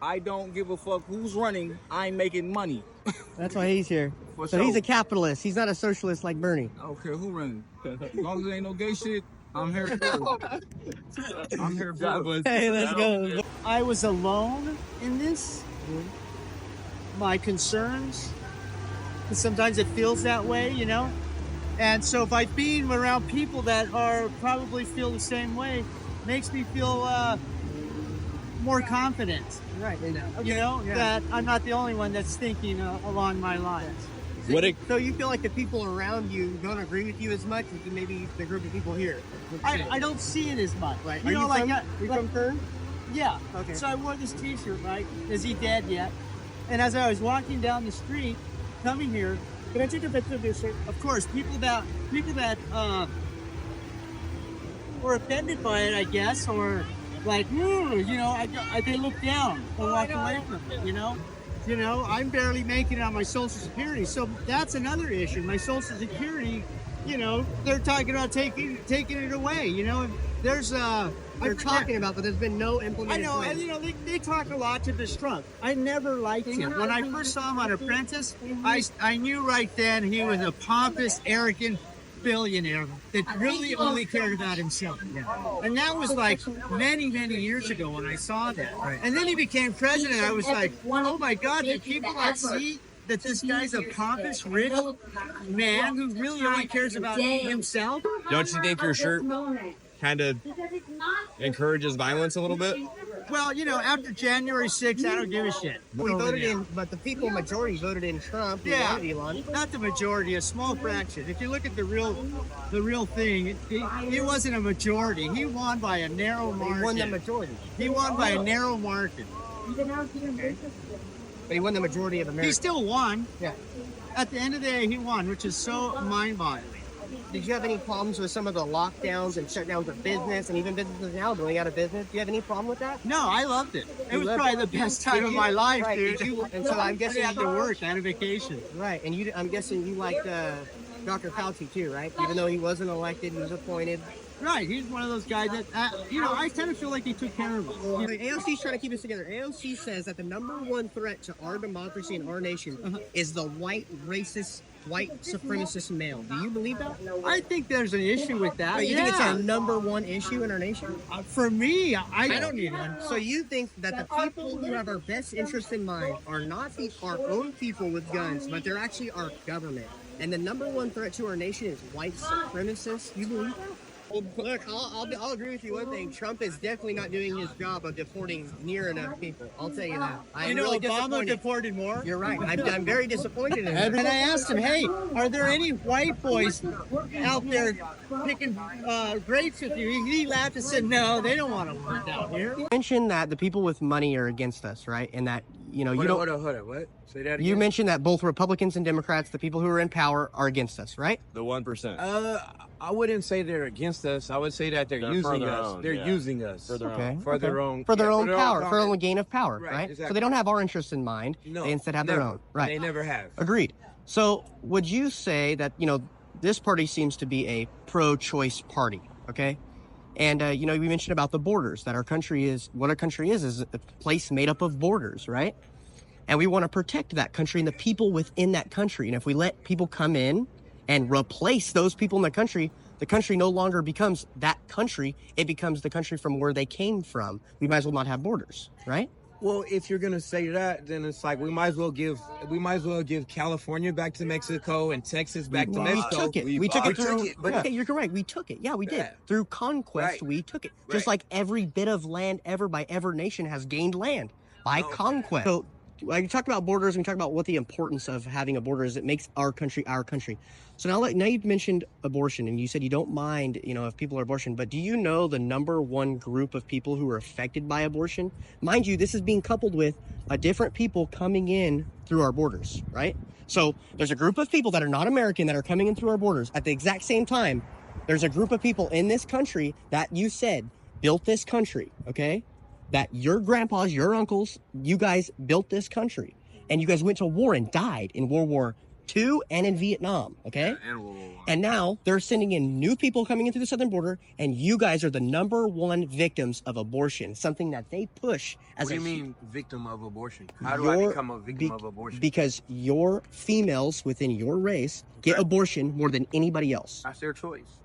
I don't give a fuck who's running. I'm making money. That's why he's here. For So sure. he's a capitalist. He's not a socialist like Bernie. I don't care who running. As long as there ain't no gay shit, I'm here for it. I'm here for it. Hey, let's go. I was alone in this. My concerns. Sometimes it feels that way, you know? And so by being around people that are probably feel the same way, makes me feel more confident. Right. You know, that I'm not the only one that's thinking along my lines. So you feel like the people around you don't agree with you as much as maybe the group of people here? I don't see it as much. Right. You know, like, you from Kern? yeah. Okay. So I wore this T-shirt, right? Is he dead yet? And as I was walking down the street, coming here, can I take a picture of this shirt? Of course, people that were offended by it, I guess, or like, you know, they look down and walk away from it, you know? You know, I'm barely making it on my Social Security, so that's another issue. My Social Security, you know, they're talking about taking it away, you know? There's They're talking about, but there's been no implemented I know, plan. and you know, they talk a lot to this Trump. I never liked him. When I first saw him on Apprentice, I knew right then he was a pompous, arrogant billionaire that really only cared about himself. And that was like many, many years ago when I saw that. Right. And then he became president. I was like, oh my God, did people not see that this guy's a pompous, rich man who really only cares about himself? Don't you think your shirt kind of encourages violence a little bit? Well, you know, after January 6th, I don't give a shit. We voted in, but the people majority voted in Trump. Yeah, Elon. not the majority, a small fraction. If you look at the real thing, it wasn't a majority. He won by a narrow margin. He won the majority. He won by a narrow margin. Okay. But he won the majority of America. He still won. Yeah. At the end of the day, he won, which is so mind-boggling. Did you have any problems with some of the lockdowns and shutdowns of business and even businesses now going out of business? Do you have any problem with that? No, I loved it. It was loved probably it? the best time of my life, Right, dude. did you- and so I'm guessing I had to work. I had a vacation. Right, and I'm guessing you liked Dr. Fauci too, right? Even though he wasn't elected, he was appointed. Right, he's one of those guys that, you know, I kind of feel like he took care of us. The AOC's trying to keep us together. AOC says that the number one threat to our democracy and our nation is the white racist, white supremacist male. Do you believe that? I think there's an issue with that. You think it's a number one issue in our nation? For me, I don't need one. So you think that the people who have our best interests in mind are not our own people with guns, but they're actually our government. And the number one threat to our nation is white supremacists? You believe that? Well, look, I'll agree with you one thing. Trump is definitely not doing his job of deporting near enough people. I'll tell you that. I'm really Obama disappointed. deported more. You're right. I'm very disappointed in him. And I asked him, hey, are there any white boys out there picking grapes with you? He laughed and said, no, they don't want to work out here. You mentioned that the people with money are against us, right? And that, you know, you don't... Hold on. What? Say that again. You mentioned that both Republicans and Democrats, the people who are in power, are against us, right? The 1%. I wouldn't say they're against us. I would say that they're They're using for their us. own, They're yeah. using us. For their Okay. own. For their own. For their yeah, own power, for their power. own gain of power, right? Exactly. So they don't have our interests in mind. No, They instead have never. their own, right? They never have. Agreed. So would you say that, you know, this party seems to be a pro-choice party, okay? And, you know, we mentioned about the borders, that our country is a place made up of borders, right? And we want to protect that country and the people within that country. And if we let people come in and replace those people in the country no longer becomes that country. It becomes the country from where they came from. We might as well not have borders, right? Well, if you're gonna say that, then it's like we might as well give California back to Mexico and Texas back to Mexico. We took it through. but Okay, you're correct. We took it. Yeah, we did. Yeah. Through conquest, Right. we took it. Just like every bit of land ever by every nation has gained land by conquest. So, like, you talked about borders, and we talked about what the importance of having a border is. It makes our country our country. So now you've mentioned abortion, and you said you don't mind, you know, if people are abortion, but do you know the number one group of people who are affected by abortion? Mind you, this is being coupled with a different people coming in through our borders, right? So there's a group of people that are not American that are coming in through our borders at the exact same time. There's a group of people in this country that you said built this country, okay? That your grandpas, your uncles, you guys built this country, and you guys went to war and died in World War II and in Vietnam, okay? And World War I. And now they're sending in new people coming into the southern border, and you guys are the #1 victims of abortion, something that they push as What do you mean victim of abortion? How do I become a victim of abortion? Because your females within your race get abortion more than anybody else. That's their choice.